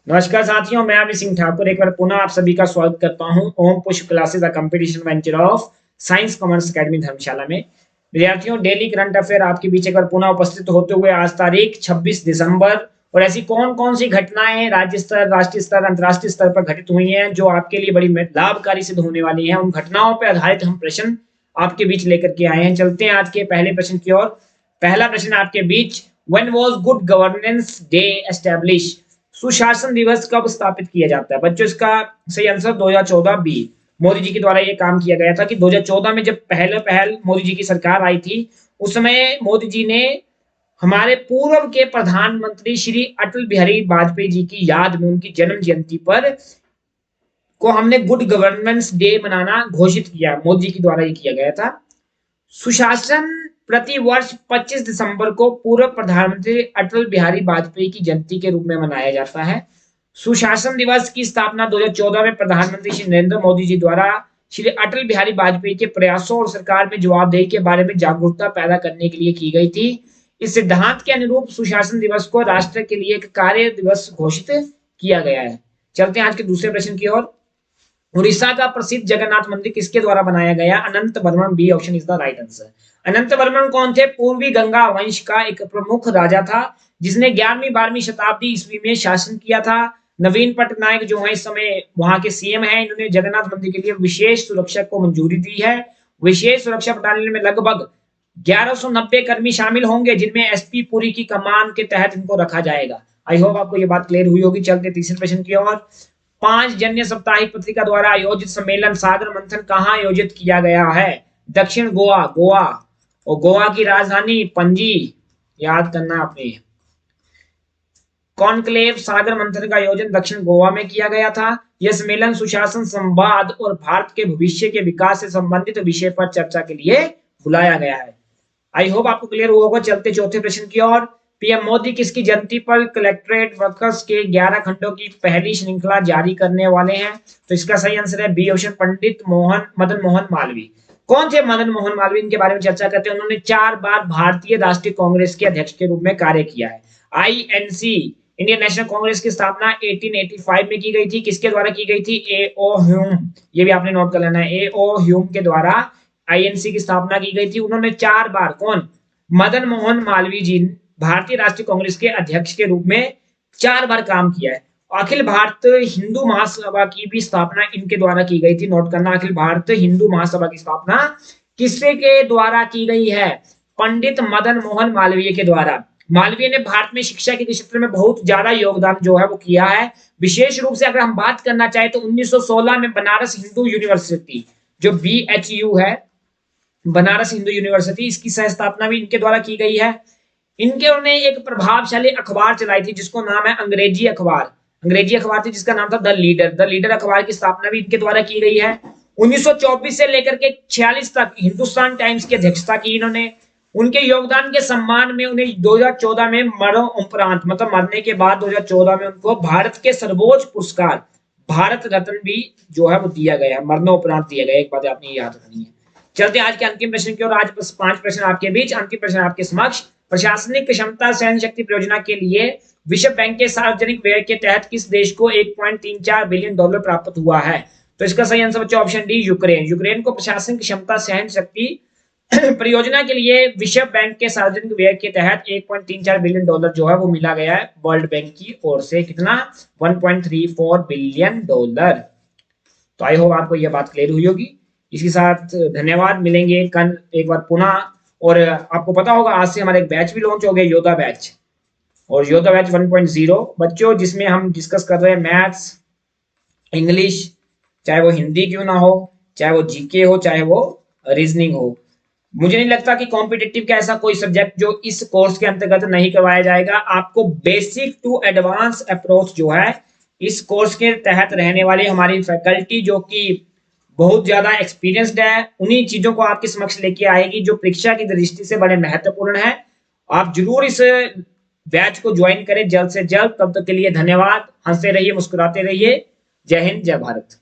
नमस्कार साथियों, मैं अभी सिंह ठाकुर एक बार पुनः आप सभी का स्वागत करता हूं Om Pushp classes the competition venture of science commerce academy Dharamshala में। विद्यार्थियों, डेली करंट अफेयर आपके बीच एक बार पुनः उपस्थित होते हुए आज तारीख 26 दिसंबर और ऐसी कौन कौन सी घटनाएं राज्य स्तर, राष्ट्रीय स्तर, अंतर्राष्ट्रीय स्तर पर घटित हुई हैं जो आपके लिए बड़ी लाभकारी सिद्ध होने वाली हैं, उन घटनाओं पर आधारित हम प्रश्न आपके बीच लेकर के आए हैं। चलते हैं आज के पहले प्रश्न की ओर। पहला प्रश्न आपके बीच, when was good governance day establish? सुशासन दिवस कब स्थापित किया जाता है? बच्चों, इसका सही आंसर 2014 बी। मोदी जी के द्वारा यह काम किया गया था कि 2014 में जब पहल मोदी जी की सरकार आई थी, उस समय मोदी जी ने हमारे पूर्व के प्रधानमंत्री श्री अटल बिहारी वाजपेयी जी की याद में उनकी जन्म जयंती पर को हमने गुड गवर्नेंस डे मनाना घोषित किया। मोदी जी के द्वारा ये किया गया था। सुशासन प्रति वर्ष 25 दिसंबर को पूर्व प्रधानमंत्री अटल बिहारी वाजपेयी की जयंती के रूप में मनाया जाता है। सुशासन दिवस की स्थापना 2014 में प्रधानमंत्री श्री नरेंद्र मोदी जी द्वारा श्री अटल बिहारी वाजपेयी के प्रयासों और सरकार में जवाबदेही के बारे में जागरूकता पैदा करने के लिए की गई थी। इस सिद्धांत के अनुरूप सुशासन दिवस को राष्ट्र के लिए एक कार्य दिवस घोषित किया गया है। चलते हैं आज के दूसरे प्रश्न की ओर। उड़ीसा का प्रसिद्ध जगन्नाथ मंदिर किसके द्वारा बनाया गया? Anant Varman. B option is the right answer. Anant Varman कौन थे? पूर्वी गंगा वंश का एक प्रमुख राजा था जिसने 11वीं-12वीं शताब्दी ईस्वी में शासन किया था। नवीन पटनायक जो है इस समय वहां के सीएम हैं, इन्होंने जगन्नाथ मंदिर के लिए विशेष सुरक्षा को मंजूरी दी है। विशेष सुरक्षा बटालियन में लगभग 1190 कर्मी शामिल होंगे जिनमें एसपी पुरी की कमान के तहत इनको रखा जाएगा। आई होप आपको ये बात क्लियर हुई होगी। चलते तीसरे प्रश्न की ओर। पांचजन्य साप्ताहिक पत्रिका द्वारा आयोजित सम्मेलन सागर मंथन कहाँ आयोजित किया गया है? दक्षिण गोवा। और गोवा की राजधानी पणजी, याद करना आपने। कॉन्क्लेव सागर मंथन का आयोजन दक्षिण गोवा में किया गया था। यह सम्मेलन सुशासन, संवाद और भारत के भविष्य के विकास से संबंधित विषय पर चर्चा के लिए बुलाया गया है। आई होप आपको क्लियर हुआ होगा। चलते चौथे प्रश्न की ओर। पीएम मोदी किसकी जयंती पर कलेक्ट्रेट वर्कर्स के 11 खंडों की पहली श्रृंखला जारी करने वाले हैं? तो इसका सही आंसर है बी ऑप्शन, पंडित मदन मोहन मालवीय। कौन थे मदन मोहन मालवीय? इनके बारे में चर्चा करते हैं। उन्होंने 4 बार भारतीय राष्ट्रीय कांग्रेस के अध्यक्ष के रूप में कार्य किया है। आईएनसी, इंडियन नेशनल कांग्रेस की स्थापना 1885 में की गई थी। किसके द्वारा की गई थी? ए.ओ. ह्यूम। ये भी आपने नोट कर लेना है। ए.ओ. ह्यूम के द्वारा आईएनसी की स्थापना की गई थी। उन्होंने 4 बार, कौन? मदन मोहन मालवीय जी भारतीय राष्ट्रीय कांग्रेस के अध्यक्ष के रूप में 4 बार काम किया है। अखिल भारत हिंदू महासभा की भी स्थापना इनके द्वारा की गई थी। नोट करना, अखिल भारत हिंदू महासभा की स्थापना किसके के द्वारा की गई है? पंडित मदन मोहन मालवीय के द्वारा। मालवीय ने भारत में शिक्षा के क्षेत्र में बहुत ज्यादा योगदान जो है वो किया है। विशेष रूप से अगर हम बात करना चाहें तो 1916 में बनारस हिंदू यूनिवर्सिटी, जो BHU है, बनारस हिंदू यूनिवर्सिटी, इसकी सह स्थापना भी इनके द्वारा की गई है। इनके उन्होंने एक प्रभावशाली अखबार चलाई थी जिसको नाम है अंग्रेजी अखबार। अंग्रेजी अखबार थी जिसका नाम था द लीडर। द लीडर अखबार की स्थापना भी इनके द्वारा की गई है। 1924 से लेकर के 46 तक हिंदुस्तान टाइम्स की अध्यक्षता की इन्होंने। उनके योगदान के सम्मान में उन्हें 2014 में मरणों उपरांत, मतलब मरने के बाद 2014 में उनको भारत के सर्वोच्च पुरस्कार भारत रत्न भी जो है वो दिया गया, मरणों उपरांत दिया गया। एक बात आपने याद रखनी है। चलते आज के अंतिम प्रश्न की ओर। आज बस 5 प्रश्न आपके बीच। अंतिम प्रश्न आपके समक्ष। प्रशासनिक क्षमता सहन शक्ति परियोजना के लिए विश्व बैंक के सार्वजनिक व्यय के तहत किस देश को $1.34 बिलियन प्राप्त हुआ है? तो इसका सही आंसर बच्चों ऑप्शन डी, यूक्रेन। यूक्रेन को प्रशासनिक क्षमता सहन शक्ति परियोजना के लिए विश्व बैंक के सार्वजनिक व्यय के तहत $1.34 बिलियन जो है वो मिला गया है वर्ल्ड बैंक की ओर से। कितना? $1.34 बिलियन। तो आई होप आपको यह बात क्लियर हुई होगी। इसके साथ धन्यवाद। मिलेंगे कल एक बार पुनः। और आपको पता होगा आज से हमारा एक बैच भी लॉन्च हो गया, योद्धा बैच। और योद्धा बैच 1.0 बच्चों, जिसमें हम डिस्कस कर रहे हैं मैथ्स, इंग्लिश, चाहे वो हिंदी क्यों ना हो, चाहे वो जीके हो, चाहे वो रीजनिंग हो। मुझे नहीं लगता कि कॉम्पिटिटिव का ऐसा कोई सब्जेक्ट जो इस कोर्स के अंतर्गत नहीं करवाया जाएगा। आपको बेसिक टू एडवांस अप्रोच जो है इस कोर्स के तहत रहने वाली हमारी फैकल्टी जो कि बहुत ज्यादा एक्सपीरियंस्ड है, उन्हीं चीजों को आपके समक्ष लेके आएगी जो परीक्षा की दृष्टि से बड़े महत्वपूर्ण है। आप जरूर इस बैच को ज्वाइन करें जल्द से जल्द। तब तक के लिए धन्यवाद। हंसते रहिए, मुस्कुराते रहिए। जय हिंद, जय भारत।